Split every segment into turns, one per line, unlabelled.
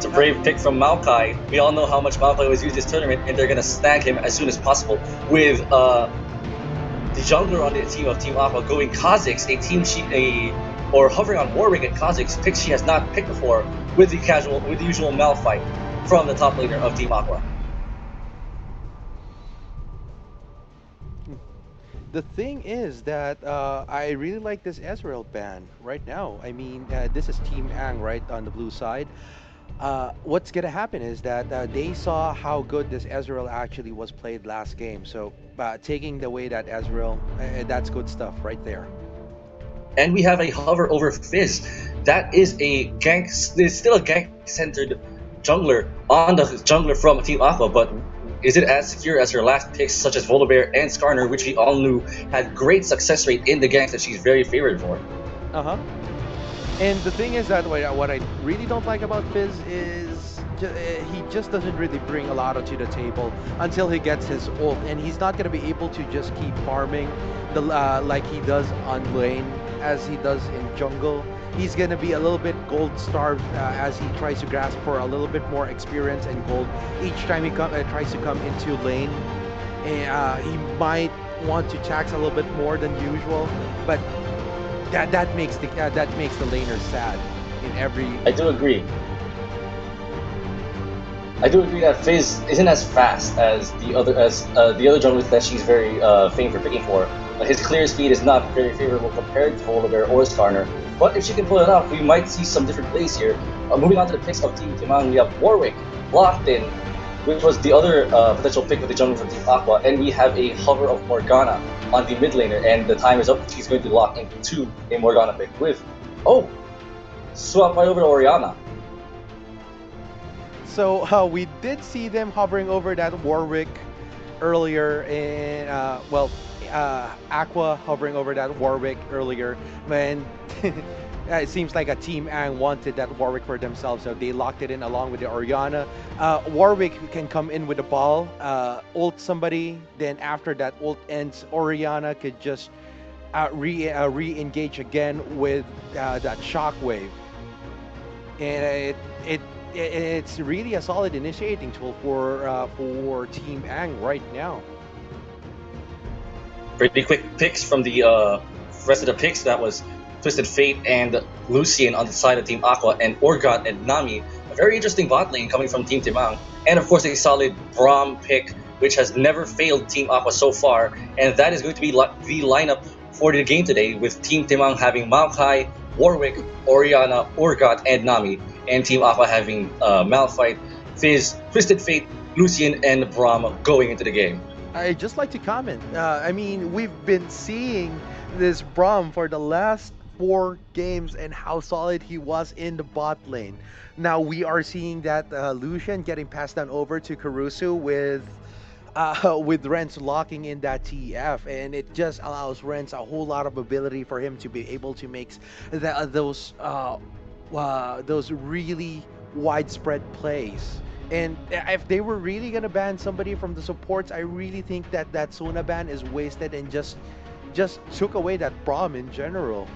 It's a brave pick from Maokai. We all know how much Maokai was used this tournament, and they're gonna snag him as soon as possible with the jungler on the team of Team Aqua going Kha'Zix, a team she or hovering on Warwick and Kha'Zix, picks she has not picked before, with the usual Malphite from the top laner of Team Aqua.
The thing is that I really like this Ezreal ban right now. I mean, this is Team Ang right on the blue side. What's gonna happen is that they saw how good this Ezreal actually was played last game. So taking away that Ezreal, that's good stuff right there.
And we have a hover over Fizz. That is a gank. It's still a gank-centered jungler on the jungler from Team Aqua, but is it as secure as her last picks, such as Volibear and Skarner, which we all knew had great success rate in the ganks that she's very favored for?
Uh huh. And the thing is that what I really don't like about Fizz is he just doesn't really bring a lot to the table until he gets his ult, and he's not going to be able to just keep farming the like he does on lane as he does in jungle. He's going to be a little bit gold starved as he tries to grasp for a little bit more experience and gold each time he tries to come into lane. And, he might want to tax a little bit more than usual, but that makes the laner sad in every.
I do agree. I do agree that Fizz isn't as fast as the other junglers that she's very famed for picking for. His clear speed is not very favorable compared to Volibear or Skarner. But if she can pull it off, we might see some different plays here. Moving on to the picks of Team Timang, we have Warwick locked in, which was the other potential pick with the jungle from Team Aqua, and we have a hover of Morgana on the mid laner, and the time is up. She's going to lock into a Morgana pick with, oh, swap right over to Oriana.
So we did see them hovering over that Warwick earlier in Aqua hovering over that Warwick earlier, and it seems like a Team Ang wanted that Warwick for themselves, so they locked it in along with the Oriana. Warwick can come in with the ball, ult somebody, then after that ult ends, Oriana could just re-engage again with that shockwave, and it's really a solid initiating tool for Team Ang right now.
Pretty quick picks from the rest of the picks. That was Twisted Fate and Lucian on the side of Team Aqua, and Orgot and Nami. A very interesting bot lane coming from Team Timang. And of course, a solid Braum pick, which has never failed Team Aqua so far. And that is going to be the lineup for the game today, with Team Timang having Maokai, Warwick, Oriana, Orgot, and Nami. And Team Aqua having Malphite, Fizz, Twisted Fate, Lucian, and Braum going into the game.
I just like to comment. I mean, we've been seeing this Braum for the last 4 games and how solid he was in the bot lane. Now we are seeing that Lucian getting passed down over to Caruso with Renz locking in that TF, and it just allows Renz a whole lot of ability for him to be able to make those really widespread plays. And if they were really gonna ban somebody from the supports, I really think that that Sona ban is wasted and just took away that Braum in general.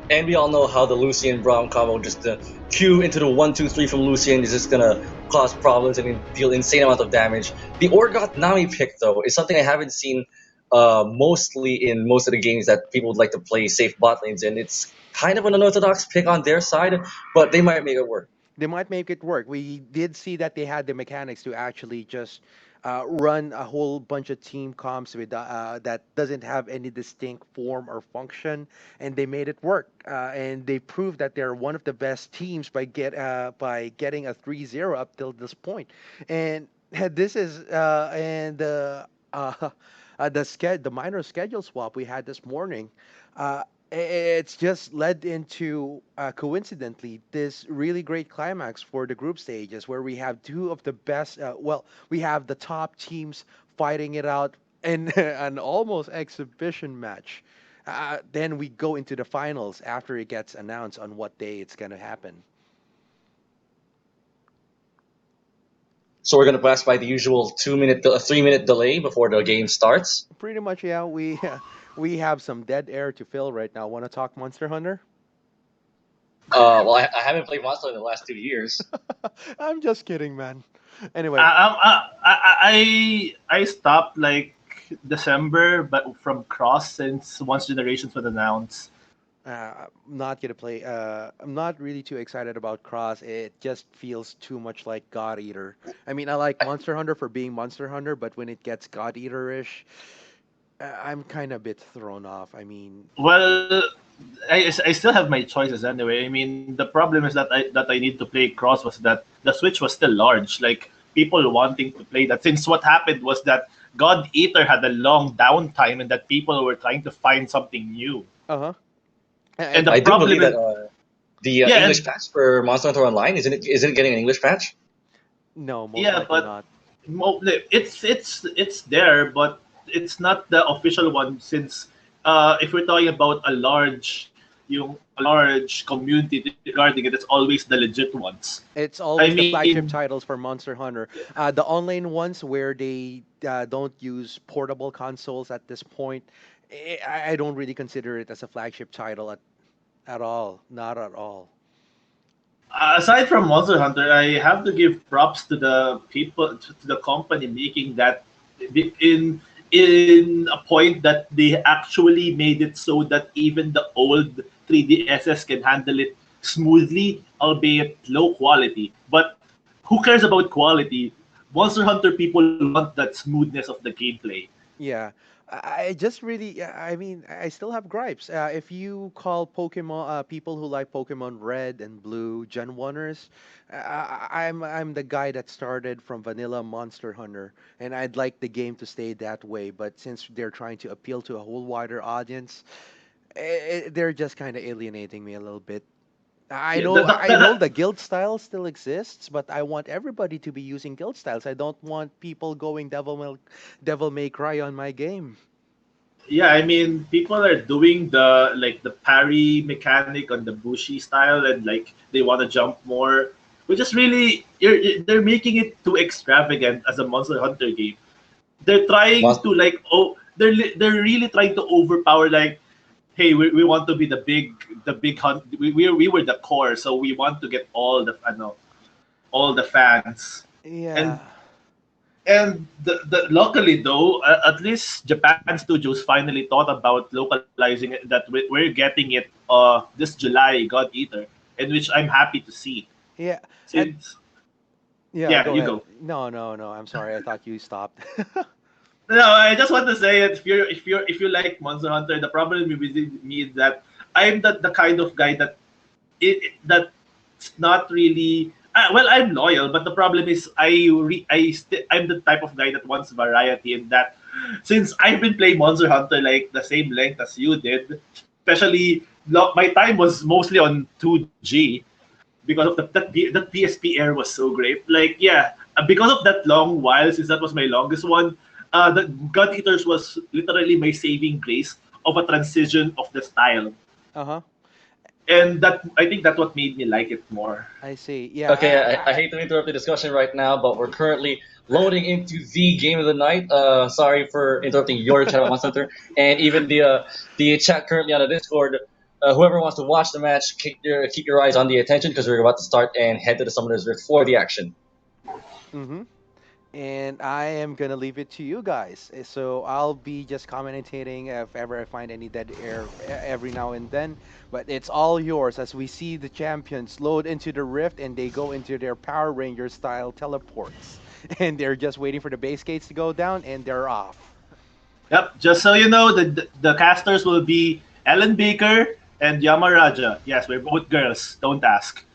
And we all know how the Lucian Braum combo, just the Q into the 1-2-3 from Lucian, is just gonna cause problems and deal insane amount of damage. The Orgot Nami pick, though, is something I haven't seen mostly in most of the games that people would like to play safe bot lanes, and it's kind of an unorthodox pick on their side, but they might make it work.
They might make it work. We did see that they had the mechanics to actually just run a whole bunch of team comps with that doesn't have any distinct form or function, and they made it work. And they proved that they're one of the best teams by getting a 3-0 up till this point. And this is and the minor schedule swap we had this morning. It's just led into coincidentally this really great climax for the group stages where we have two of the best we have the top teams fighting it out in an almost exhibition match. Then we go into the finals after it gets announced on what day it's going to happen.
So we're gonna pass by the usual 2 minute, 3 minute delay before the game starts.
Pretty much, yeah, we we have some dead air to fill right now. Want to talk Monster Hunter?
Well, I haven't played Monster in the last 2 years.
I'm just kidding, man. Anyway,
I stopped like December, but from Cross since once Generations was announced.
I'm not gonna play. I'm not really too excited about Cross. It just feels too much like God Eater. I mean, I like Monster Hunter for being Monster Hunter, but when it gets God Eater-ish, I'm kind of a bit thrown off. I mean,
Well, I still have my choices anyway. I mean, the problem is that I need to play Cross was that the Switch was still large. Like people wanting to play that. Since what happened was that God Eater had a long downtime and that people were trying to find something new.
uh huh.
And the
And
I do
problem
believe
is,
that the
yeah,
English
and
patch for Monster Hunter Online isn't it getting an English patch?
no, most
yeah,
likely
but
not.
it's there, but it's not the official one. Since if we're talking about a large community regarding it, it's always the legit ones.
It's
I
always the
mean,
flagship titles for Monster Hunter. The online ones where they don't use portable consoles at this point, I don't really consider it as a flagship title at all. Not at all.
aside from Monster Hunter, I have to give props to the people, to the company making that in a point that they actually made it so that even the old 3DSs can handle it smoothly, albeit low quality. But who cares about quality? Monster Hunter people want that smoothness of the gameplay.
Yeah, I just really, yeah, I mean, I still have gripes. If you call Pokemon, people who like Pokemon Red and Blue Gen 1ers, I'm the guy that started from vanilla Monster Hunter, and I'd like the game to stay that way. But since they're trying to appeal to a whole wider audience, they're just kind of alienating me a little bit.
Yeah,
I know the guild style still exists, but I want everybody to be using guild styles. I don't want people going Devil May Cry on my game.
yeah, I mean, people are doing the parry mechanic on the bushy style, and like they want to jump more, which is really they're making it too extravagant as a Monster Hunter game. They're trying to like they're really trying to overpower, like, hey, we want to be the big hunt. We were the core, so we want to get all the fans. and
Yeah.
and luckily though, at least Japan studios finally thought about localizing it, that we're getting it this July, God Eater, and which I'm happy to see.
Yeah. And
Since
yeah,
yeah,
go
you
ahead.
go.
No, no, no. I'm sorry. I thought you stopped.
No, I just want to say it. If you like Monster Hunter, the problem with me is that I'm the kind of guy that that's not really. Well, I'm loyal, but the problem is I'm the type of guy that wants variety, and that since I've been playing Monster Hunter like the same length as you did, especially my time was mostly on 2G because of that PSP Air was so great. Like, yeah, because of that long while, since that was my longest one, the God Eaters was literally my saving grace of a transition of the style,
Uh-huh.
and that I think that's what made me like it more.
I see. Yeah,
Okay, I hate to interrupt the discussion right now, but we're currently loading into the game of the night. Sorry for interrupting your chat about Monster Hunter, and even the chat currently on the Discord. Whoever wants to watch the match, keep your eyes on the attention because we're about to start and head to the Summoner's Rift for the action.
mm-hmm. And I am gonna leave it to you guys. So I'll be just commentating if ever I find any dead air every now and then. But it's all yours as we see the champions load into the rift and they go into their Power Ranger style teleports. And they're just waiting for the base gates to go down and they're off.
Yep. Just so you know, the casters will be Ellen Baker and Yamaraja. Yes, we're both girls. Don't ask.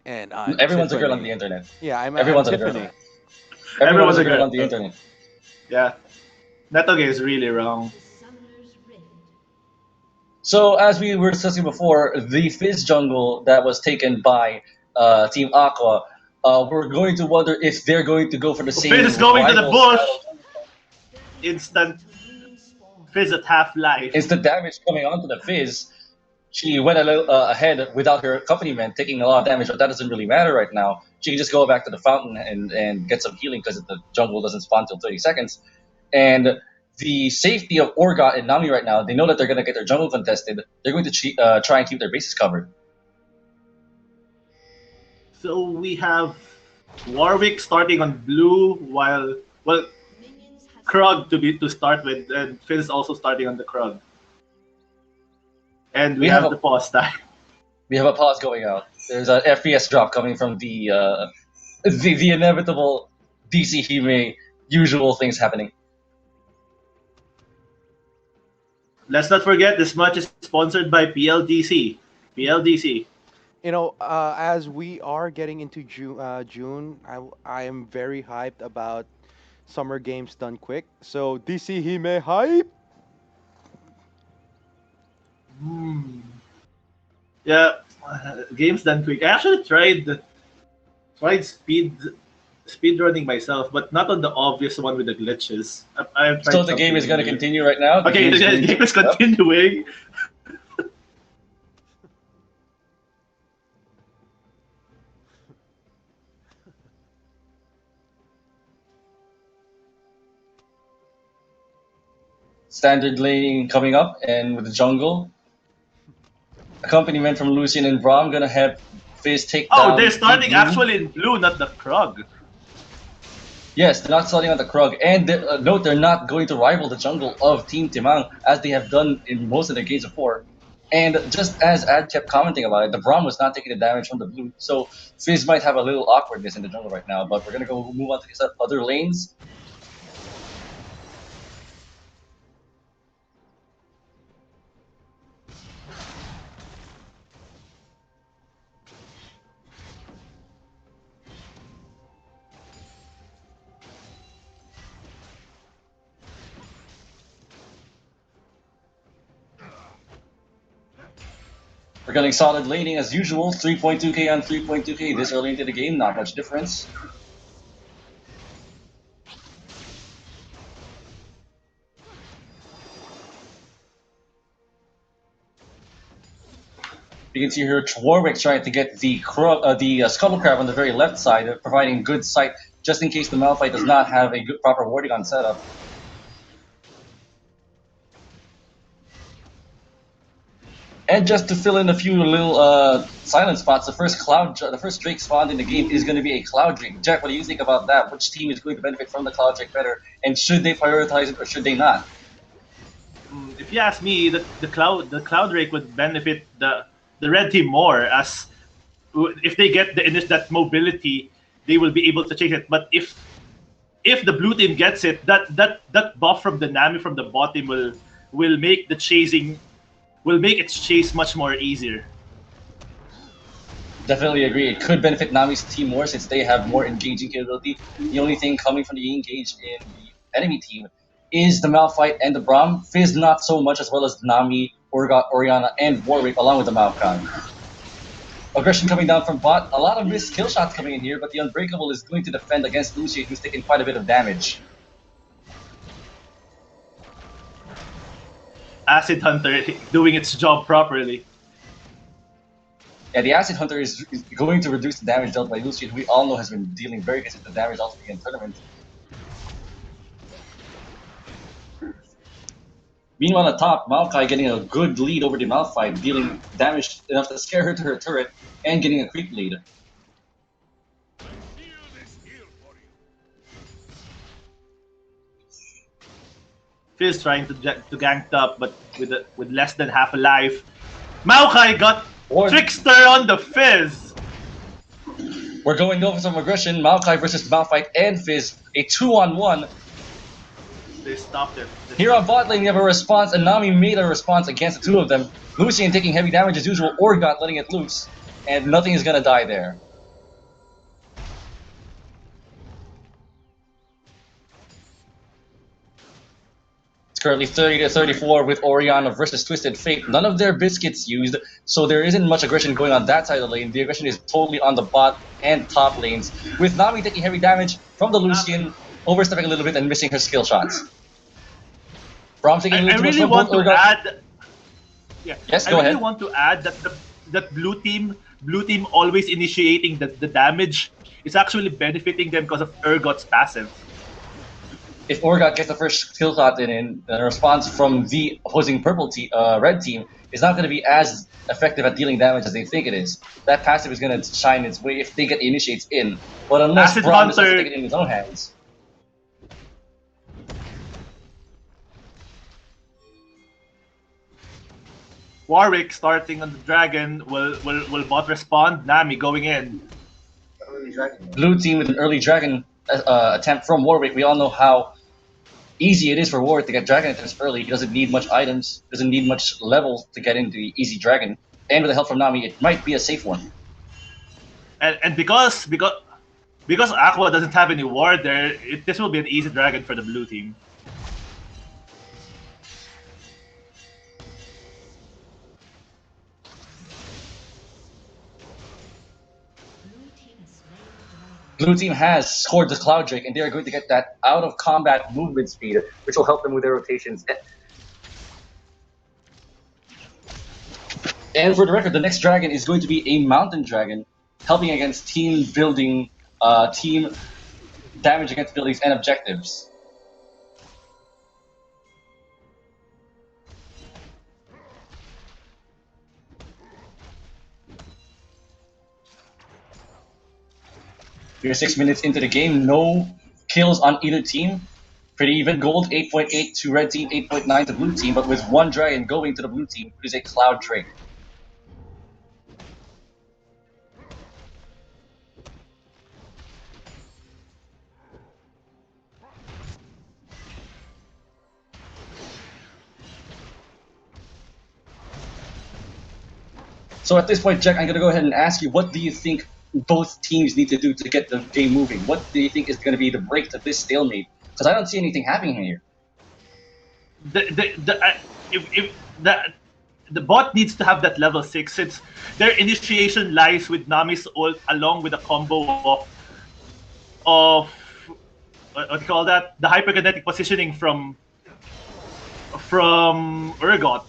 And I'm
Everyone's a girl on the
Tiffany.
internet.
Yeah, I'm
Everyone's a girl.
Tiffany.
Everyone is
Everyone's
a
a
girl
girl.
on the internet.
Yeah. Netoge is really wrong.
So as we were discussing before, the Fizz jungle that was taken by Team Aqua, we're going to wonder if they're going to go for the
Fizz
same
is going to the
rival style
bush. Instant Fizz at half life.
instant damage coming onto the Fizz. She went a little ahead without her accompaniment, taking a lot of damage, but that doesn't really matter right now. She can just go back to the fountain and get some healing because the jungle doesn't spawn till 30 seconds. And the safety of Orgot and Nami right now, they know that they're going to get their jungle contested. They're going to try and keep their bases covered.
So we have Warwick starting on blue, while well Krug to start with, and Fizz also starting on the Krug. And we
We have
have
a
the pause time.
we have a pause going out. There's an FPS drop coming from the inevitable DC Hime usual things happening.
Let's not forget this match is sponsored by PLDC. PLDC.
As we are getting into June, I am very hyped about summer games done quick. So DC Hime hype.
Hmm. Yeah, games done quick. I actually tried speed running myself, but not on the obvious one with the glitches. I've
So
tried
the game is
something
going to
new.
continue right now. The
Okay,
game is
the
going
game
to.
is
Yep.
continuing.
Standard lane coming up, and with the jungle accompaniment from Lucian and Braum, gonna have Fizz take
Oh, they're
down Deep
starting
Blue.
actually in blue, not the Krug.
Yes, they're not starting on the Krug, and note they're not going to rival the jungle of Team Timang as they have done in most of their games before. And just as Ad kept commenting about it, the Braum was not taking the damage from the blue, so Fizz might have a little awkwardness in the jungle right now. But we're gonna go move on to the other lanes. We're getting solid laning as usual, 3.2k on 3.2k this early into the game, not much difference. You can see here Warwick trying to get the Scuttle Crab on the very left side, providing good sight just in case the Malphite does not have a good proper warding on setup. And just to fill in a few little silent spots, the first Drake spawned in the game is going to be a Cloud Drake. Jack, what do you think about that? Which team is going to benefit from the Cloud Drake better, and should they prioritize it or should they not?
If you ask me, the cloud rake would benefit the red team more, as if they get that mobility, they will be able to chase it. But if the blue team gets it, that buff from the Nami from the bottom will make the chasing will make its chase much more easier.
Definitely agree. It could benefit Nami's team more since they have more engaging capability. The only thing coming from the engage in the enemy team is the Malphite and the Braum. Fizz not so much, as well as Nami, Urgot, Oriana, and Warwick, along with the Maokai. Aggression coming down from bot. A lot of missed kill shots coming in here, but the Unbreakable is going to defend against Lucian, who's taking quite a bit of damage.
Acid Hunter doing its job properly.
Yeah, the Acid Hunter is going to reduce the damage dealt by Lucian, who we all know has been dealing very consistent damage also in tournament. Meanwhile, at top, Maokai getting a good lead over the Malphite, dealing damage enough to scare her to her turret, and getting a creep lead.
Fizz trying to gank top, but with less than half a life. Maokai got Trickster on the Fizz.
We're going over some aggression. Maokai versus Malphite and Fizz, a 2-on-1.
They stopped it.
Here on bot lane, we have a response, and Nami made a response against the two of them. Lucian taking heavy damage as usual, Orgot letting it loose, and nothing is gonna die there. It's currently 30 to 34 with Oriana versus Twisted Fate. None of their biscuits used, so there isn't much aggression going on that side of the lane. The aggression is totally on the bot and top lanes, with Nami taking heavy damage from the Lucian, overstepping a little bit and missing her skill shots. Braum taking a
I
little too much
really
from
want
both
to
Urgot.
add. Yeah,
Yes,
I
go
really
ahead.
want to add that blue team always initiating the damage is actually benefiting them because of Urgot's passive.
if Orgot gets the first skill shot in, the response from the opposing red team is not going to be as effective at dealing damage as they think it is. That passive is going to shine its way if they get the initiates in. But unless
Acid
Braum decides to
Hunter.
take it in his own hands.
Warwick starting on the dragon will bot respond. Nami going in.
Blue team with an early dragon attempt from Warwick. We all know how easy it is for Warwick to get dragon attempts early. He doesn't need much items, doesn't need much level to get into the easy dragon. And with the help from Nami, it might be a safe one.
And because Aqua doesn't have any ward there, this will be an easy dragon for the blue team.
Blue team has scored the Cloud Drake, and they are going to get that out of combat movement speed, which will help them with their rotations. And for the record, the next dragon is going to be a mountain dragon, helping against team building, team damage against buildings and objectives. We're 6 minutes into the game, no kills on either team. Pretty even gold, 8.8 to red team, 8.9 to blue team, but with one dragon going to the blue team, who is a Cloud Drake. So at this point, Jack, I'm going to go ahead and ask you, what do you think both teams need to do to get the game moving? What do you think is going to be the break to this stalemate? Because I don't see anything happening here.
If the bot needs to have that level 6 since their initiation lies with Nami's ult along with a combo of what do you call that? The hyperkinetic positioning from Urgot.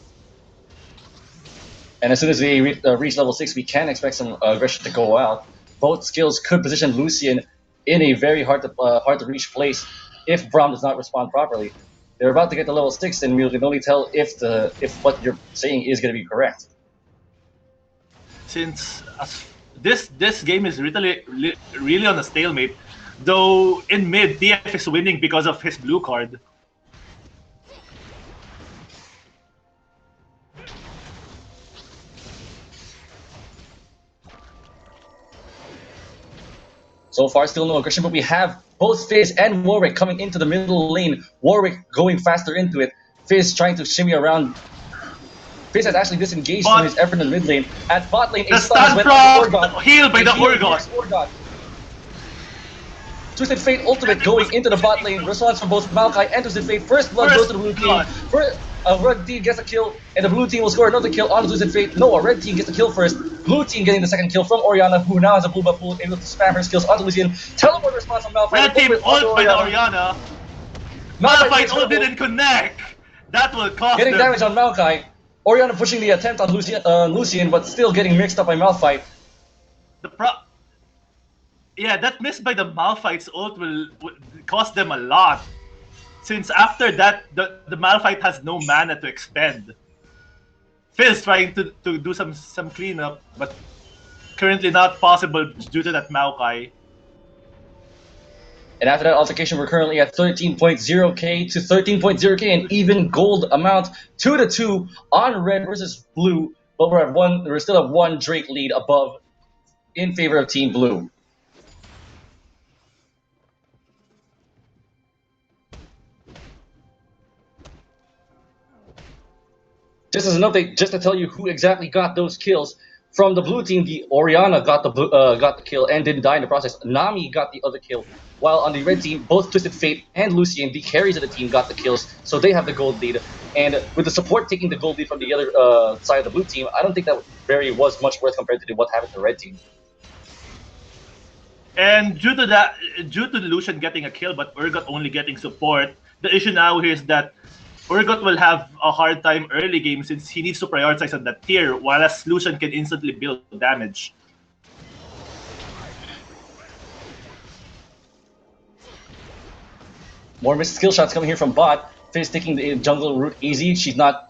And as soon as they reach level 6, we can expect some aggression to go out. Both skills could position Lucian in a very hard to reach place if Braum does not respond properly. They're about to get to level 6, and we can only tell if what you're saying is going to be correct.
Since this game is really on a stalemate, though in mid TF is winning because of his blue card.
So far, still no aggression, but we have both Fizz and Warwick coming into the middle lane. Warwick going faster into it. Fizz trying to shimmy around. Fizz has actually disengaged from his effort in the mid lane. At bot lane,
the
a stun went
from
Orgot.
heal by the Urgot.
Twisted Fate ultimate going into the bot lane. Response from both Maokai and Twisted Fate. First blood goes to the blue team. Red team gets a kill, and the blue team will score another kill on Twisted Fate. No, a red team gets the kill first. Blue team getting the second kill from Orianna, who now has a blue buff pool, able to spam her skills onto Lucian. Teleport response from Malphite.
Red team ult by the Orianna. Malphite ult didn't connect. That will cost
getting
them.
damage on Maokai. Orianna pushing the attempt on Lucian, but still getting mixed up by Malphite.
Yeah, that miss by the Malphite's ult will cost them a lot. Since after that, the Malphite has no mana to expend. Fizz trying to do some cleanup, but currently not possible due to that Maokai.
And after that altercation, we're currently at 13.0k to 13.0k, an even gold amount, 2-2 on red versus blue. But we're still at one Drake lead above in favor of Team Blue. Just as an update, just to tell you who exactly got those kills. From the blue team, the Orianna got the kill and didn't die in the process. Nami got the other kill, while on the red team, both Twisted Fate and Lucian, the carries of the team, got the kills, so they have the gold lead. And with the support taking the gold lead from the other side of the blue team, I don't think that was much worth compared to what happened to the red team.
And due to Lucian getting a kill, but Urgot only getting support, the issue now here is that Urgot will have a hard time early game since he needs to prioritize on that tier, whereas Lucian can instantly build damage.
More missed skill shots coming here from bot. Fizz taking the jungle route easy. She's not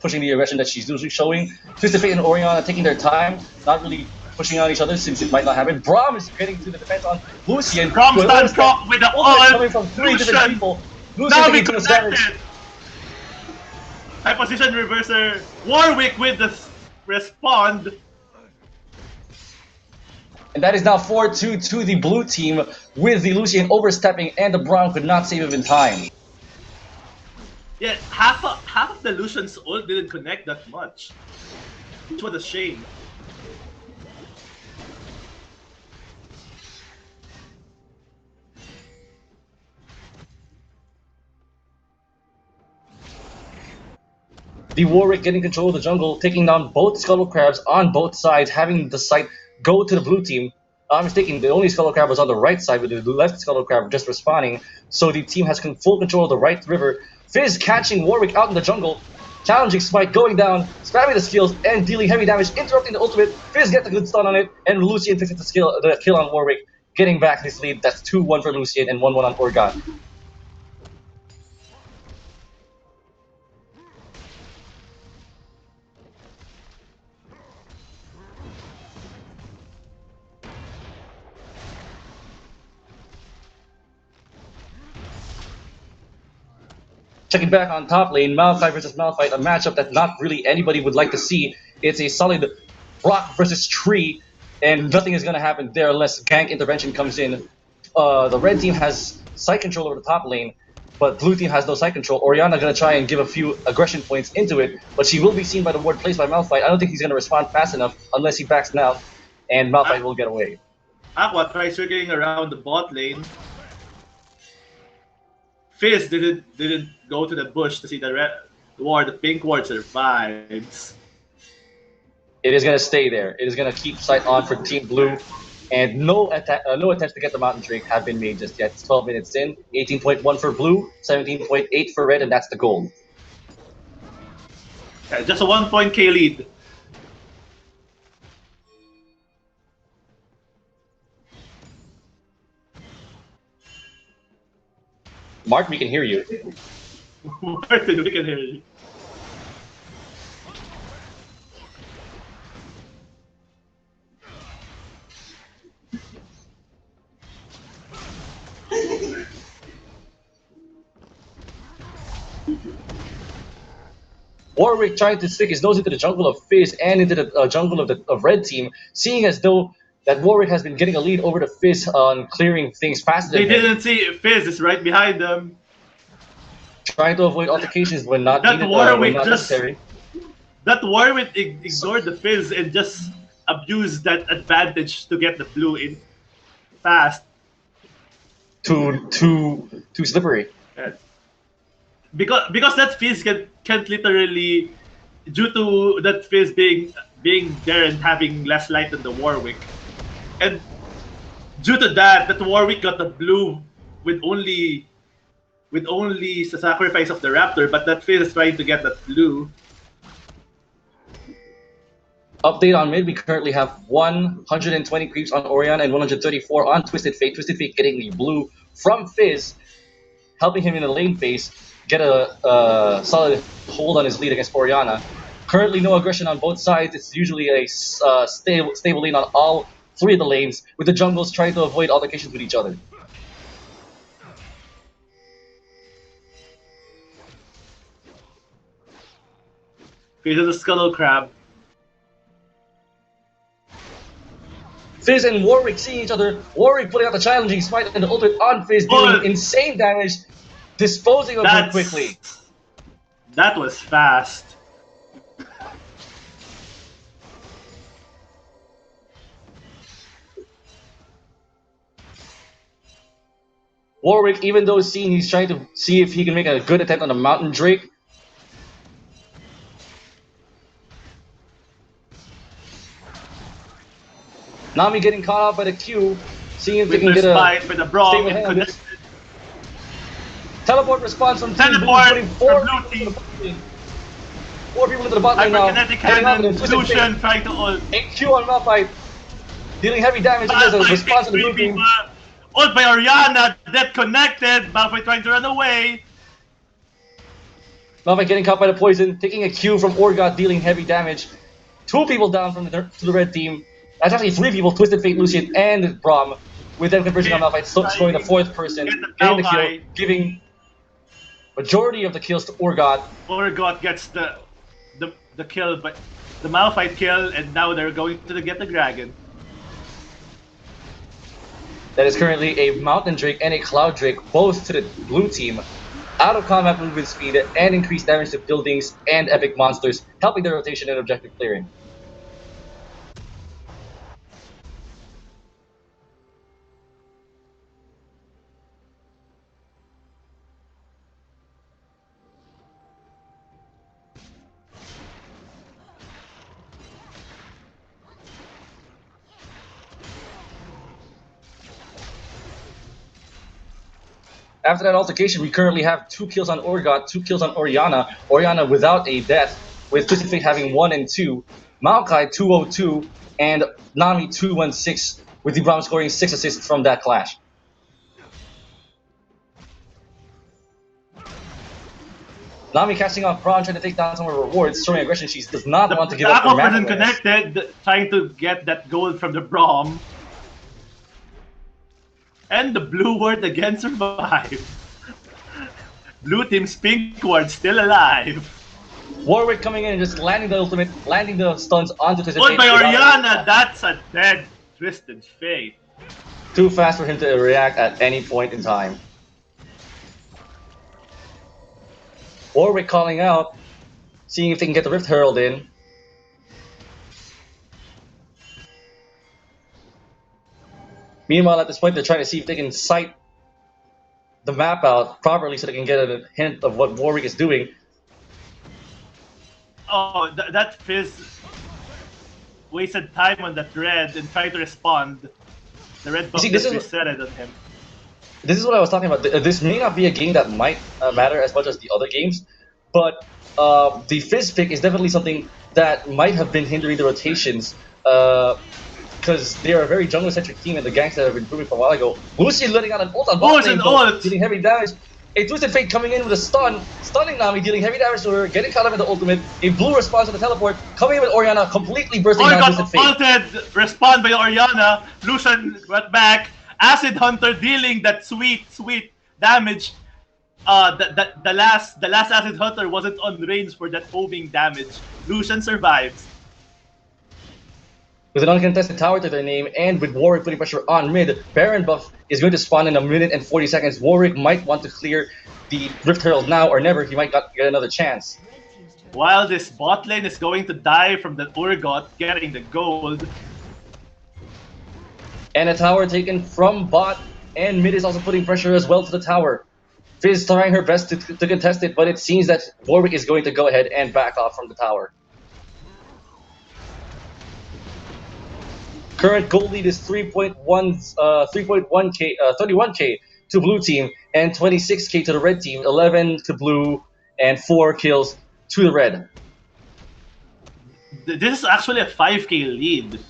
pushing the aggression that she's usually showing. Twisted Fate and Oriana taking their time, not really pushing on each other since it might not happen. Braum is getting to the defense on Lucian.
Rom
With
stand proc with the ult.
coming from three different
Lucian.
people. Lucian
Now we
taking too much damage.
connected. High position reverser. Warwick with the respond.
And that is now 4-2 to the blue team with the Lucian overstepping and the Braum could not save him in time.
Yeah, half of the Lucian's ult didn't connect that much, which was a shame.
The Warwick getting control of the jungle, taking down both Scuttle Crabs on both sides, having the site go to the blue team. I'm mistaken, the only Scuttle Crab was on the right side, with the left Scuttle Crab just respawning. So the team has full control of the right river. Fizz catching Warwick out in the jungle, challenging Smite, going down, spamming the skills, and dealing heavy damage, interrupting the ultimate. Fizz gets a good stun on it, and Lucian fixes the kill on Warwick, getting back his lead. That's 2-1 for Lucian and 1-1 on Orgot. Checking back on top lane, Malphite versus Malphite, a matchup that not really anybody would like to see. It's a solid rock versus tree, and nothing is going to happen there unless gank intervention comes in. The red team has site control over the top lane, but blue team has no site control. Oriana going to try and give a few aggression points into it, but she will be seen by the ward placed by Malphite. I don't think he's going to respond fast enough unless he backs down, and Malphite will get away.
Aqua tries circling around the bot lane. Fizz didn't go to the bush to see the red ward. The pink ward survives.
It is going to stay there. It is going to keep sight on for Team Blue, and no attempts to get the Mountain Drake have been made just yet. It's 12 minutes in, 18.1 for Blue, 17.8 for Red, and that's the goal.
Okay, just a 1 point K lead.
Mark, we can hear you.
Martin, we can hear you.
Warwick trying to stick his nose into the jungle of Fizz and into the jungle of Red Team, seeing as though that Warwick has been getting a lead over the Fizz on clearing things faster than
They
him.
didn't see Fizz is right behind them.
Trying to avoid altercations when not
That
needed,
Warwick
when not
just-
necessary.
That Warwick ignored the Fizz and just abused that advantage to get the blue in fast.
Too slippery.
Because that Fizz can't literally, due to that Fizz being there and having less light than the Warwick, and due to that Warwick got the blue with only the sacrifice of the Raptor, but that Fizz is trying to get that blue.
Update on mid, we currently have 120 creeps on Orion and 134 on Twisted Fate. Twisted Fate getting the blue from Fizz, helping him in the lane phase get a solid hold on his lead against Oriana. Currently no aggression on both sides. It's usually a stable lane on all three of the lanes, with the jungles trying to avoid altercations with each other.
Fizz is a Scuttle Crab.
Fizz and Warwick seeing each other. Warwick putting out the challenging smite and the ultimate on Fizz, dealing insane damage, disposing of him quickly.
That was fast.
Warwick, even though seen, he's trying to see if he can make a good attempt on the Mountain Drake. Nami getting caught out by the Q, seeing if they can get a
with the Brawl
stable hand on this. Teleport response from Team Blue,
Teleport
putting
from Blue Team.
4 people into the bot lane now.
Hyperkinetic
Heading out
Cannon,
with Twisted Fate.
Lucian trying to ult.
HQ on Malphite, dealing heavy damage. He has a response on the blue team.
Ult by Oriana, dead connected. Malphite trying to run away.
Malphite getting caught by the poison, taking a Q from Orgot, dealing heavy damage. 2 people down from to the red team. That's actually 3 people, Twisted Fate, Lucian, and Braum. With them converging on Malphite, scoring the 4th person,
Get the
getting the kill,
Malphite.
giving majority of the kills to Orgot.
Orgot gets the kill, but the Malphite kill, and now they're going to get the dragon.
That is currently a Mountain Drake and a Cloud Drake, both to the blue team. Out of combat movement speed and increased damage to buildings and epic monsters, helping their rotation and objective clearing. After that altercation, we currently have 2 kills on Orgot, 2 kills on Oriana. Oriana without a death, with Twisted Fate having 1 and 2. Maokai 202, and Nami 216, with the Braum scoring 6 assists from that clash. Nami casting off Braum, trying to take down some of her rewards, showing aggression. She does not want to give up her
Aqua
mana
person
awareness.
connected, trying to get that gold from the Braum. And the blue ward again survived. Blue team's pink ward still alive.
Warwick coming in and just landing the ultimate, landing the stuns onto Twisted
Ult
Fate.
by
without
Oriana, that's a dead Twisted Fate.
Too fast for him to react at any point in time. Warwick calling out, seeing if they can get the Rift Herald in. Meanwhile, at this point, they're trying to see if they can sight the map out properly so they can get a hint of what Warwick is doing.
Oh, that Fizz wasted time on that red and tried to respond. The red buff
see,
just
this is-
reset it on him.
This is what I was talking about. This may not be a game that might matter as much as the other games, but the Fizz pick is definitely something that might have been hindering the rotations because they are a very jungle-centric team and the ganks that have been proving for a while ago. Lucian letting out an ult on bot lane,
ult!
dealing heavy damage. A Twisted Fate coming in with a stun, stunning Nami, dealing heavy damage to her, getting caught up in the ultimate. A blue response to the teleport, coming in with Oriana, completely bursting down
Orgot
Twisted Fate.
ulted, respond by Oriana. Lucian went back. Acid Hunter dealing that sweet damage. The last Acid Hunter wasn't on range for that homing damage. Lucian survives.
With an uncontested tower to their name, and with Warwick putting pressure on mid, Baron buff is going to spawn in a minute and 40 seconds. Warwick might want to clear the Rift Herald now or never. He might get another chance.
While this bot lane is going to die from the Urgot getting the gold.
And a tower taken from bot, and mid is also putting pressure as well to the tower. Fizz trying her best to contest it, but it seems that Warwick is going to go ahead and back off from the tower. Current gold lead is 31k to blue team, and 26k to the red team, 11 to blue, and 4 kills to the red.
This is actually a 5k lead.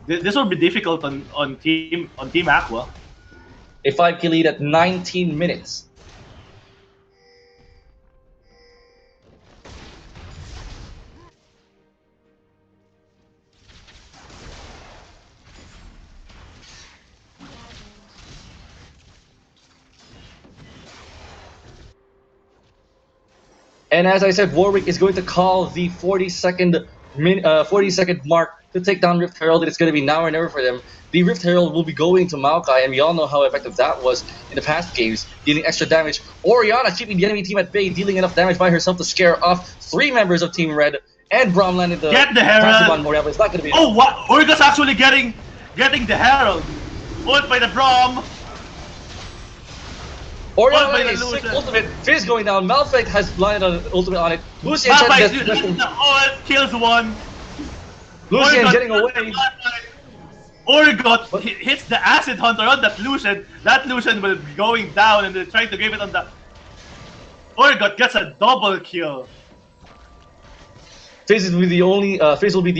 This will be difficult on Team Aqua.
A 5k lead at 19 minutes. And as I said, Warwick is going to call the 40-second mark to take down Rift Herald. It's going to be now or never for them. The Rift Herald will be going to Maokai, and we all know how effective that was in the past games, dealing extra damage. Oriana keeping the enemy team at bay, dealing enough damage by herself to scare off 3 members of Team Red, and Braum landed the
Get the Herald!
on Moria, but it's not going to be
Oh, what? Urgot's actually getting the Herald. Ult by the Braum.
Oriana
Ult by
landing
the
a sick
Lucian.
ultimate. Fizz going down. Malphite has landed an ultimate on it. Lucian
Malphite
said
uses the ult, kills one.
Lucian
Urgot
getting
kills
away.
the Malphite. Urgot hits the Acid Hunter on that Lucian. That Lucian will be going down, and they're trying to give it on the. Urgot gets a double kill.
Fizz will be the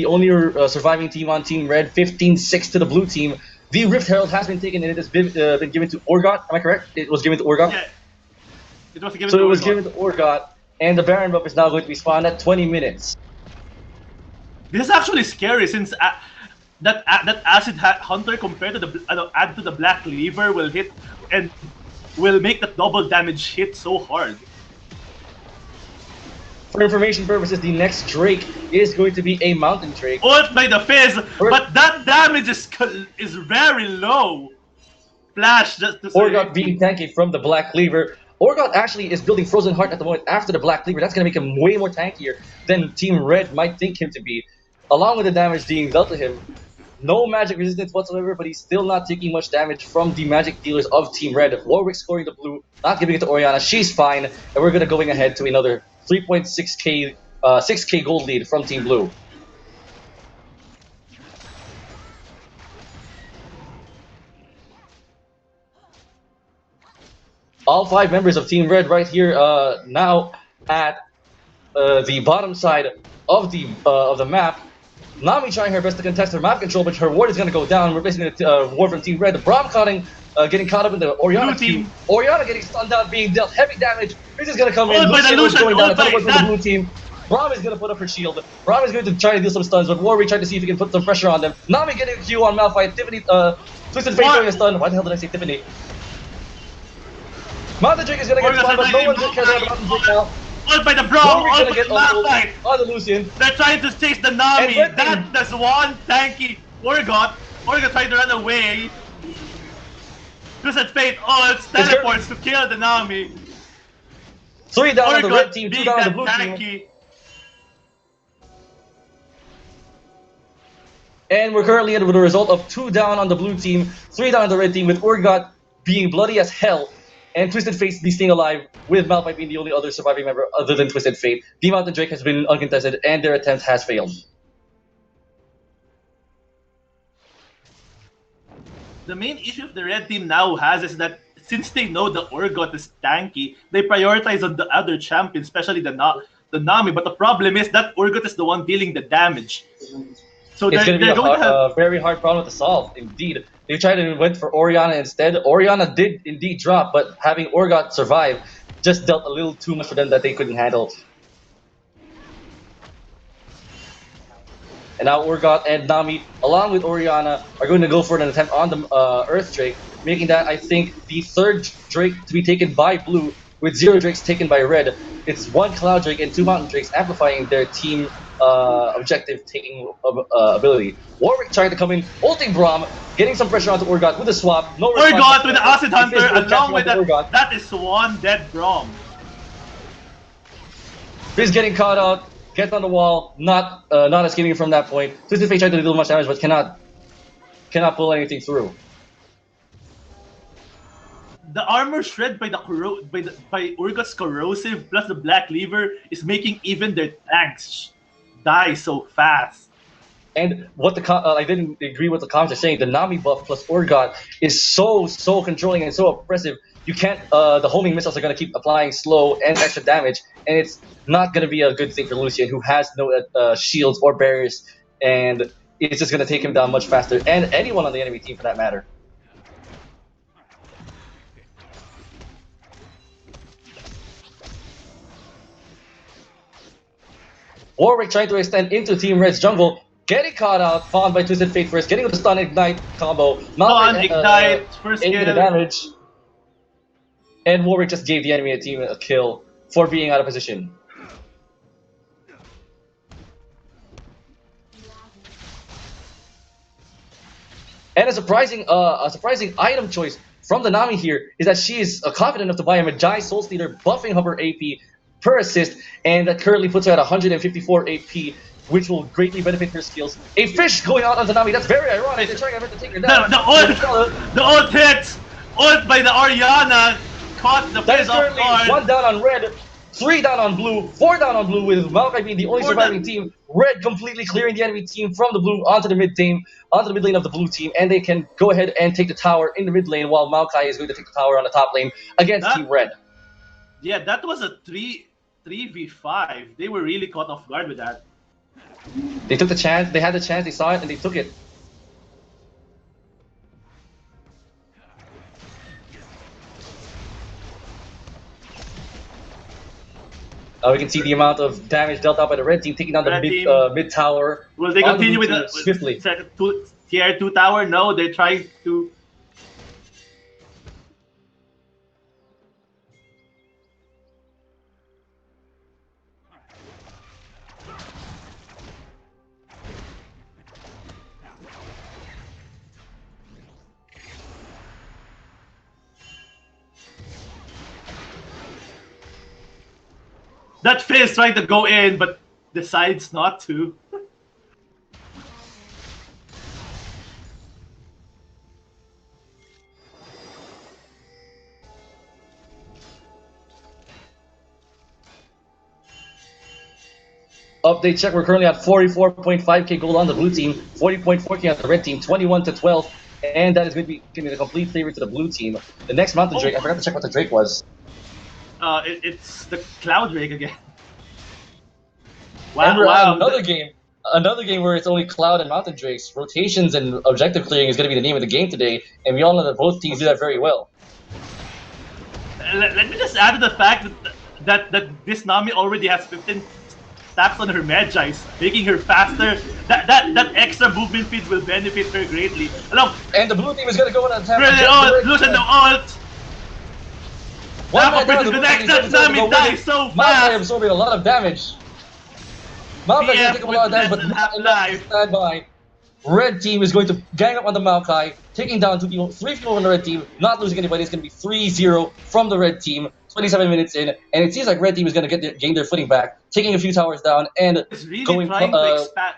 only surviving team on Team Red. 15-6 to the blue team. The Rift Herald has been taken and it has been given to Orgot. Am I correct? It was given to Orgot.
Yeah, it was given
So
to
it was
Urgot.
given to Orgot, and the Baron buff is now going to be spawned at 20 minutes.
This is actually scary since that acid hunter compared to the add to the black lever will hit and will make the double damage hit so hard.
For information purposes, the next Drake is going to be a Mountain Drake.
Ult by the Fizz, but that damage is very low. Flash just to
Orgot
say.
being tanky from the Black Cleaver. Orgot actually is building Frozen Heart at the moment after the Black Cleaver. That's going to make him way more tankier than Team Red might think him to be. Along with the damage being dealt to him, no magic resistance whatsoever, but he's still not taking much damage from the magic dealers of Team Red. Warwick scoring the blue, not giving it to Oriana. She's fine, and we're going to going ahead to another 3.6k 6k gold lead from Team Blue. All 5 members of Team Red right here now at the bottom side of the map. Nami trying her best to contest her map control, but her ward is going to go down, replacing the ward from Team Red. Braum getting caught up in the Oriana queue. Oriana getting stunned out, being dealt heavy damage. This is going to come in. Lucian is going down. A teleport from the blue team. Braum is going to put up her shield. Braum is going to try to deal some stuns, but Warwick trying to see if he can put some pressure on them. Nami getting a Q on Malphite. Tiffany, Twisted Fate throwing a stun. Why the hell did I say Tiffany? Mountain Drake is going to get stunned, but no one cares about Mountain Drake now.
Ult by the Braum,
ult by the Malphite. On the Lucian.
They're trying to chase the Nami. That's one tanky Orgot. Orgot trying to run away. Twisted Fate ults, teleports to kill the Nami.
3 down on the red team, 2 down on the blue
tanky.
team. And we're currently in with a result of 2 down on the blue team, 3 down on the red team, with Urgot being bloody as hell, and Twisted Fate staying alive, with Malphite being the only other surviving member other than Twisted Fate. The Mountain Drake has been uncontested, and their attempt has failed.
The main issue the red team now has is that since they know the Urgot is tanky, they prioritize on the other champion, especially the Nami. But the problem is that Urgot is the one dealing the damage. So
it's going to be a very hard problem to solve, indeed. They tried and went for Oriana instead. Oriana did indeed drop, but having Urgot survive just dealt a little too much for them that they couldn't handle. And now Urgot and Nami, along with Oriana, are going to go for an attempt on the Earth Drake, making that, I think, the 3rd Drake to be taken by Blue, with 0 Drakes taken by Red. It's 1 Cloud Drake and 2 Mountain Drakes, amplifying their team objective taking ability. Warwick trying to come in, ulting Braum, getting some pressure onto Urgot with a swap. No
Urgot with the Acid Hunter, along with that, that is 1 dead Braum.
Fizz getting caught out, gets on the wall, not escaping from that point. Twisted Fate tried to do much damage, but cannot pull anything through.
The armor shred by Urgot's corrosive plus the black lever is making even their tanks die so fast.
And what I didn't agree with the comments are saying. The Nami buff plus Urgot is so controlling and so oppressive. You can't. The homing missiles are going to keep applying slow and extra damage, and it's not going to be a good thing for Lucian, who has no shields or barriers, and it's just going to take him down much faster, and anyone on the enemy team for that matter. Warwick trying to extend into Team Red's jungle, getting caught out, found by Twisted Fate first, getting the stun ignite combo.
Malphite ignite, first
kill. The damage. And Warwick just gave the enemy team a kill for being out of position. And a surprising item choice from the Nami here is that she is confident enough to buy a Magi Soul Stealer, buffing her AP per assist, and that currently puts her at 154 AP, which will greatly benefit her skills. A fish going out on the Nami, that's very ironic. They're trying to take her down.
The ult hits! Ult by the Oriana caught the
fish off guard. 1 down on red, 3 down on blue, 4 down on blue, with Malphite being the only surviving team. Red completely clearing the enemy team from the blue onto the mid lane of the blue team, and they can go ahead and take the tower in the mid lane while Maokai is going to take the tower on the top lane against Team Red.
Yeah, that was a 3v5. They were really caught off guard with that.
They took the chance, they had the chance, they saw it, and they took it. We can see the amount of damage dealt out by the red team, taking down the
Red team,
mid tower
will they
on the blue
continue with
team
the
swiftly.
tier 2 tower? No, they're trying to. That Fizz trying to go in, but decides not to.
Update check. We're currently at 44.5k gold on the blue team, 40.4k on the red team, 21 to 12, and that is going to be giving a complete favor to the blue team. The next Mountain Drake, I forgot to check what the Drake was.
It's the Cloud Drake again.
And
Wow,
we're at
wow.
another game where it's only Cloud and Mountain Drakes. Rotations and objective clearing is going to be the name of the game today, and we all know that both teams do that very well.
Let me just add to the fact that this Nami already has 15 stacks on her Magi's, making her faster. That extra movement speed will benefit her greatly.
And the blue team is going to go on an attack.
Brilliant ult! Lucian the ult!
One
Now
man down,
the
the
next
blue team is
Nami
going to
dies so
Malphite
fast!
absorbing a lot of damage. Malphite is going to take a lot of damage, but not enough to stand by. Red team is going to gang up on the Maokai, taking down three people on the red team, not losing anybody. It's going to be 3-0 from the red team, 27 minutes in, and it seems like red team is going to gain their footing back, taking a few towers down and
It's really
going
trying to expand.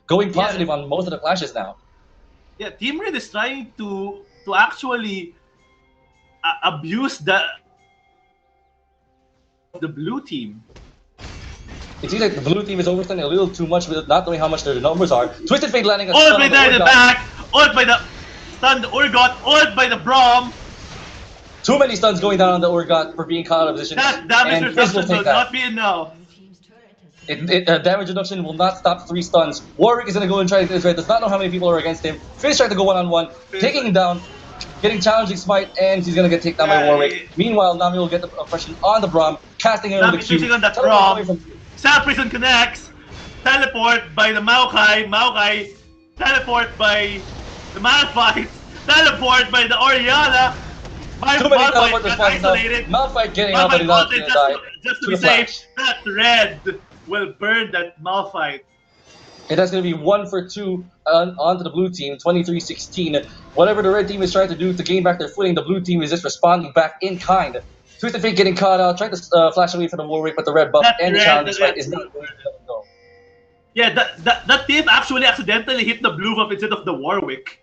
going positive on most of the clashes now.
Yeah, Team Red is trying to actually abuse the blue team.
It seems like the blue team is overstanding a little too much with not knowing how much their numbers are. Twisted Fate landing a
Ult
stun
by
on the
the
Urgot.
back, ult by the stunned Urgot, ult by the Braum.
Too many stuns going down on the Urgot for being caught out of position.
That damage
and Fizz
reduction will
take that.
not be enough.
Damage reduction will not stop 3 stuns. Warwick is going to go and try to get his red. Does not know how many people are against him. Fizz tried to go one-on-one, taking him down, getting challenging smite, and he's going to get taken down by Warwick. Meanwhile, Nami will get the oppression on the Braum, casting him over the Q.
Nami on that Braum. South Prison connects. Teleport by the Maokai. Maokai. Teleport by the Malphite. Teleport by the Oriana.
Too many teleport responses now. Malphite getting out, but he's not going to die.
Just to be safe, that red will burn that Malphite.
And that's going to be 1 for 2 onto the blue team, 23-16. Whatever the red team is trying to do to gain back their footing, the blue team is just responding back in kind. Twisted Fate getting caught out, trying to flash away from the Warwick, but the red buff and the challenge fight is not going to let him go.
Yeah, that team actually accidentally hit the blue buff instead of the Warwick.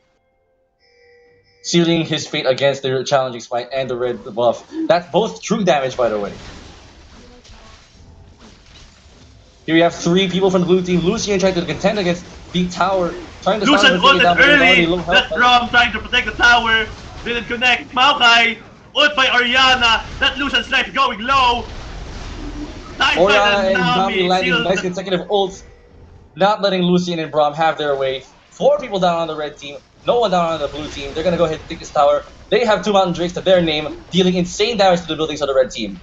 Sealing his fate against the challenging smite and the red buff. That's both true damage, by the way. Here we have 3 people from the blue team. Lucian trying to contend against the tower, trying to
Lucian ulted early. That Braum trying to protect the tower. Didn't connect. Maokai ult by Oriana. That Lucian's life going low.
Oriana and Nami landing nice consecutive ults, not letting Lucian and Braum have their way. 4 people down on the red team, no one down on the blue team. They're going to go ahead and take this tower. They have 2 Mountain Drakes to their name, dealing insane damage to the buildings of the red team.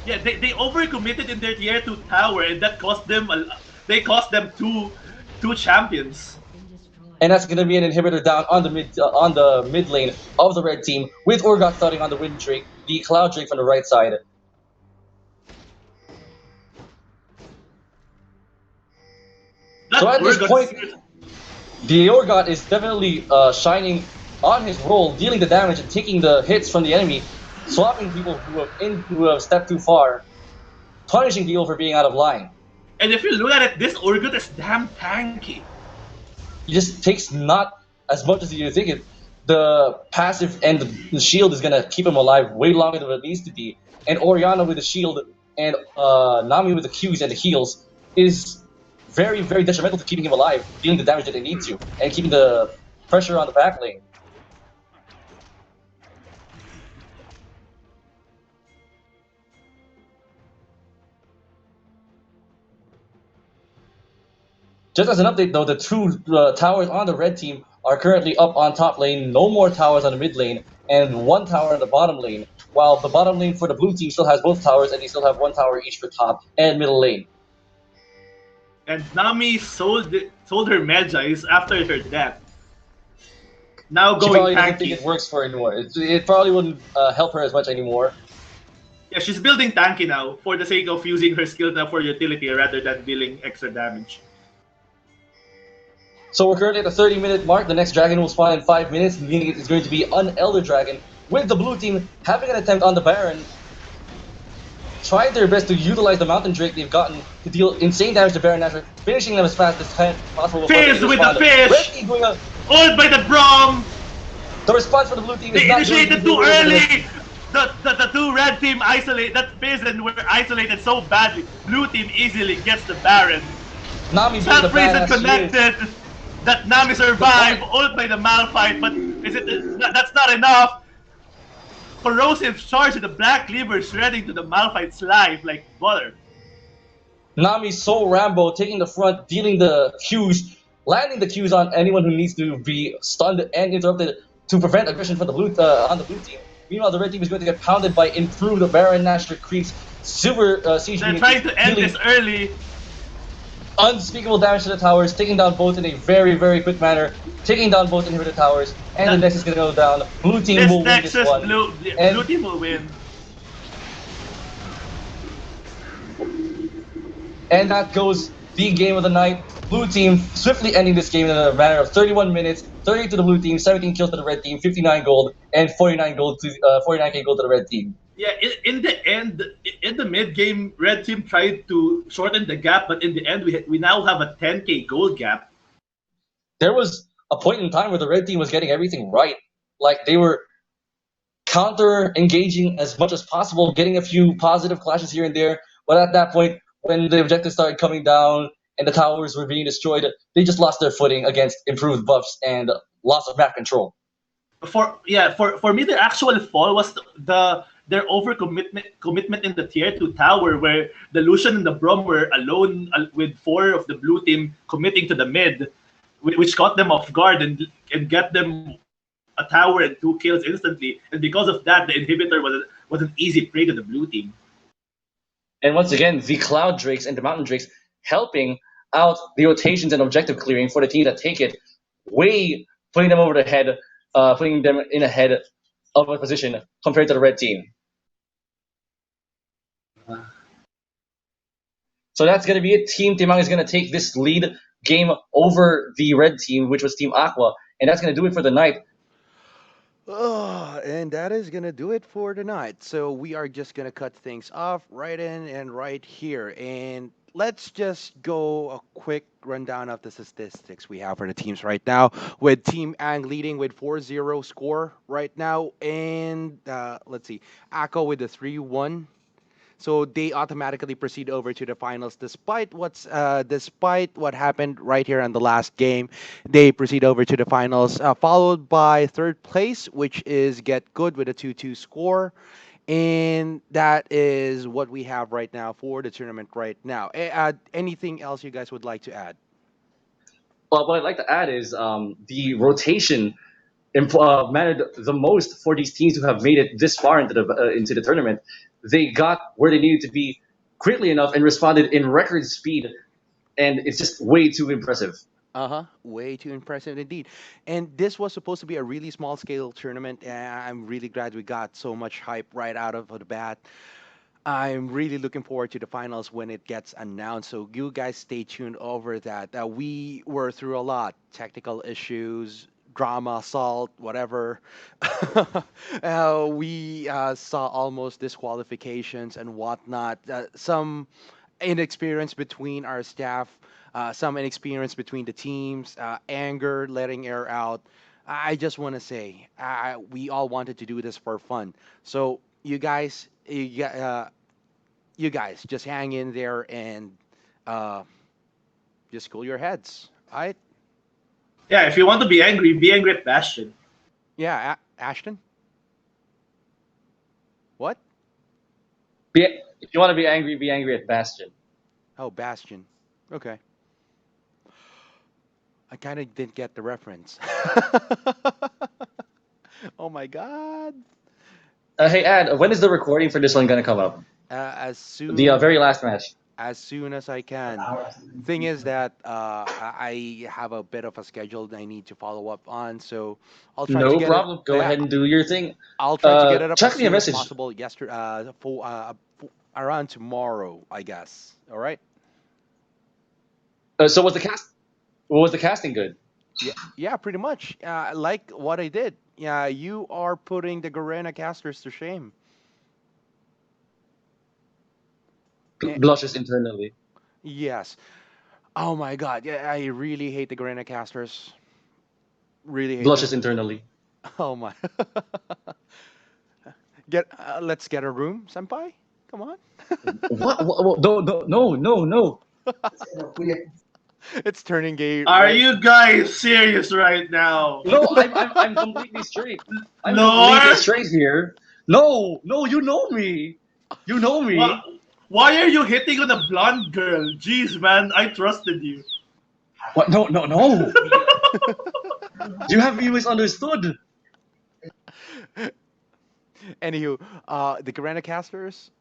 Yeah, they overcommitted in their tier 2 tower, and that cost them two champions.
And that's going to be an inhibitor down on the mid lane of the red team, with Urgot starting on the Wind Drake, the Cloud Drake from the right side. So at this point, the Urgot is definitely shining on his role, dealing the damage and taking the hits from the enemy, swapping people who have stepped too far, punishing people for being out of line.
And if you look at it, this Urgot is damn tanky.
He just takes not as much as you think it. The passive and the shield is gonna keep him alive way longer than it needs to be. And Oriana with the shield and Nami with the Qs and the heals is very, very detrimental to keeping him alive, dealing the damage that they need to, and keeping the pressure on the back lane. Just as an update though, the 2 towers on the red team are currently up on top lane, no more towers on the mid lane, and one tower in the bottom lane, while the bottom lane for the blue team still has both towers, and they still have one tower each for top and middle lane.
And Nami sold her Medjais after her death. Now
She
going
probably doesn't think it
tanky.
works for her anymore. It probably wouldn't help her as much anymore.
Yeah, she's building tanky now for the sake of using her skill now for utility rather than dealing extra damage.
So we're currently at the 30-minute mark. The next dragon will spawn in 5 minutes, meaning it is going to be an Elder Dragon, with the blue team having an attempt on the Baron, trying their best to utilize the Mountain Drake they've gotten to deal insane damage to Baron Nashor, finishing them as fast as possible before they
Fizz with the
respond. Red
fish!
team going up.
Oiled by the Brom!
The response for the blue team is
They
not going to be
initiated too
great over the red
early!
team.
The two red team isolate that Fizz and were isolated so badly. Blue team easily gets the Baron.
Nami being the
Self reason
badass she is.
connected that Nami
The
survived,
point.
ult by the Malphite, but is it that's not enough. Corrosive charge of the Black Cleaver shredding to the Malphite's life like butter.
Nami's so Rambo taking the front, dealing the Qs, landing the Qs on anyone who needs to be stunned and interrupted to prevent aggression from the blue on the blue team. Meanwhile, the red team is going to get pounded by improved Baron Nashor creeps, super siege
They're
minions,
trying to end this
dealing
early.
unspeakable damage to the towers, taking down both in a very, very quick manner, taking down both inhibitor towers, and the
That,
Nexus is going to go down. Blue team
this
will win this
Nexus
one.
blue
And
team will win.
And that goes the game of the night. Blue team swiftly ending this game in a matter of 31 minutes. 30 to the blue team, 17 kills to the red team, 59 gold, and 49 gold to 49k gold to the red team.
Yeah, in the end, in the mid game, red team tried to shorten the gap, but in the end, we now have a 10k gold gap.
There was a point in time where the red team was getting everything right. Like they were counter engaging as much as possible, getting a few positive clashes here and there. But at that point, when the objectives started coming down and the towers were being destroyed, they just lost their footing against improved buffs and loss of map control.
For me, the actual fall was their commitment in the tier 2 tower, where the Lucian and the Brom were alone with four of the blue team committing to the mid, which caught them off guard and get them a tower and two kills instantly. And because of that, the inhibitor was an easy prey to the blue team.
And once again, the Cloud Drakes and the Mountain Drakes helping out the rotations and objective clearing for the teams that take it, way putting them over the head, putting them in a head of a position compared to the red team. So that's going to be it. Team Timang is going to take this lead game over the red team, which was Team Aqua, and that's going to do it for the night.
Oh, and that is gonna do it for tonight. So we are just gonna cut things off right in and right here. And let's just go a quick rundown of the statistics we have for the teams right now. With Team Ang leading with 4-0 score right now. And let's see, Ako with a 3-1. So they automatically proceed over to the finals, despite what happened right here on the last game. They proceed over to the finals, followed by third place, which is Get Good with a 2-2 score. And that is what we have right now for the tournament right now. Anything else you guys would like to add?
Well, what I'd like to add is the rotation mattered the most for these teams who have made it this far into the tournament. They got where they needed to be quickly enough and responded in record speed, and it's just way too impressive.
Uh-huh. Way too impressive indeed. And this was supposed to be a really small scale tournament, and I'm really glad we got so much hype right out of the bat. I'm really looking forward to the finals when it gets announced. So you guys stay tuned over that. We were through a lot, technical issues, drama, assault, whatever. We saw almost disqualifications and whatnot. Some inexperience between our staff, some inexperience between the teams, anger, letting air out. I just want to say, we all wanted to do this for fun. So you guys just hang in there and uh, just cool your heads. All right?
Yeah, if you want to be angry at Bastion.
Yeah, Ashton. What?
If you want to be angry at Bastion.
Oh, Bastion. Okay. I kind of didn't get the reference. Oh my God.
Hey, Ad, when is the recording for this one gonna come up?
As
The
soon
very last match.
as soon as I can. Thing is that I have a bit of a schedule that I need to follow up on, so I'll try to
No
get it.
problem. Go
Yeah,
ahead and do your thing.
I'll try to get it up as
Check me a
soon as
message.
possible. Yesterday, around tomorrow, I guess. All right.
So was the cast? Was the casting good?
Yeah, yeah, pretty much. Like what I did. Yeah, you are putting the Garena casters to shame. Eh,
Blushes internally.
yes. Oh my God. Yeah, I really hate the Garena casters. Really hate them.
Blushes internally.
Oh my. Get let's get a room, senpai. Come on.
What? No.
It's turning gay
Are
right.
you guys serious right now?
No, I'm completely straight. I'm completely
Lord,
straight here. No, you know me. You know
what?
me.
Why are you hitting on a blonde girl? Jeez, man, I trusted you.
What? No. You have me misunderstood.
Anywho, the Garena casters,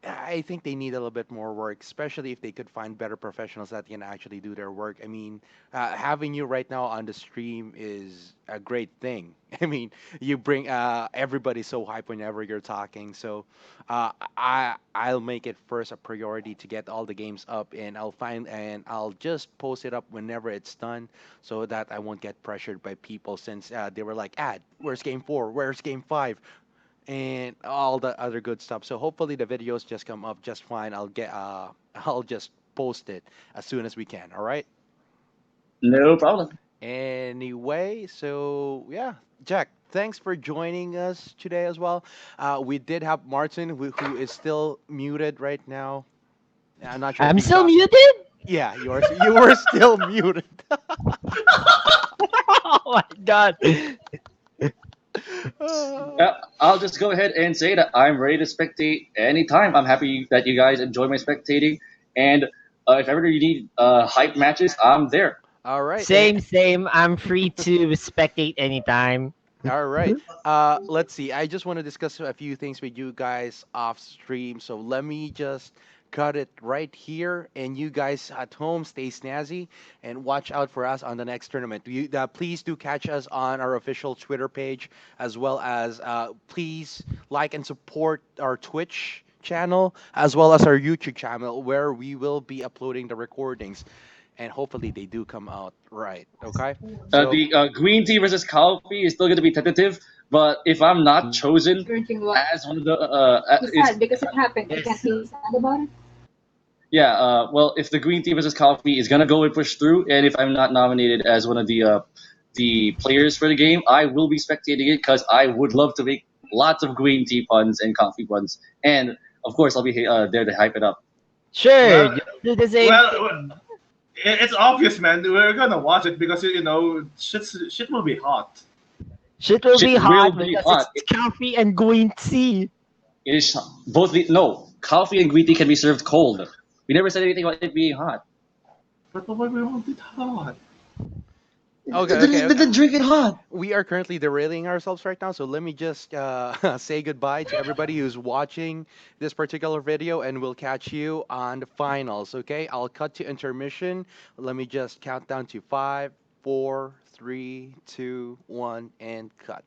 I think they need a little bit more work, especially if they could find better professionals that can actually do their work. I mean, having you right now on the stream is a great thing. I mean, you bring everybody so hype whenever you're talking. So, I'll make it first a priority to get all the games up, and I'll just post it up whenever it's done, so that I won't get pressured by people since they were like, "Ad, where's game 4? Where's game 5?" and all the other good stuff. So hopefully the videos just come up just fine. I'll just post it as soon as we can. All right.
No problem.
Anyway, so yeah, Jack, thanks for joining us today as well. We did have Martin who is still muted right now. I'm not sure if
I'm
you
still
got.
muted?
Yeah, you were still muted.
Oh my god.
Uh, I'll just go ahead and say that I'm ready to spectate anytime. I'm happy that you guys enjoy my spectating, and if ever you need hype matches, I'm there.
All right.
Same. I'm free to spectate anytime.
All right. Let's see. I just want to discuss a few things with you guys off stream. So let me just cut it right here. And you guys at home, stay snazzy and watch out for us on the next tournament. Please do catch us on our official Twitter page, as well as please like and support our Twitch channel, as well as our YouTube channel, where we will be uploading the recordings. And hopefully they do come out right. Okay. So.
The green tea versus coffee is still going to be tentative, but if I'm not chosen
Drinking what?
as one of the,
He's
it's
sad because it happened. You can't
Yes.
be sad about it.
yeah. Well, if the green tea versus coffee is going to go and push through, and if I'm not nominated as one of the players for the game, I will be spectating it because I would love to make lots of green tea puns and coffee puns, and of course I'll be there to hype it up.
Sure,
Well,
just do the same
well,
thing.
it's obvious, man. We're gonna watch it because shit will be hot.
Shit will
Shit
be
will
hot
be
because it's
hot.
coffee and green tea.
It is both. No, coffee and green tea can be served cold. We never said anything about it being hot.
But why we want it hot?
Okay.
Then drink it hot.
We are currently derailing ourselves right now, so let me just say goodbye to everybody who's watching this particular video, and we'll catch you on the finals. Okay, I'll cut to intermission. Let me just count down to 5, 4, 3, 2, 1, and cut.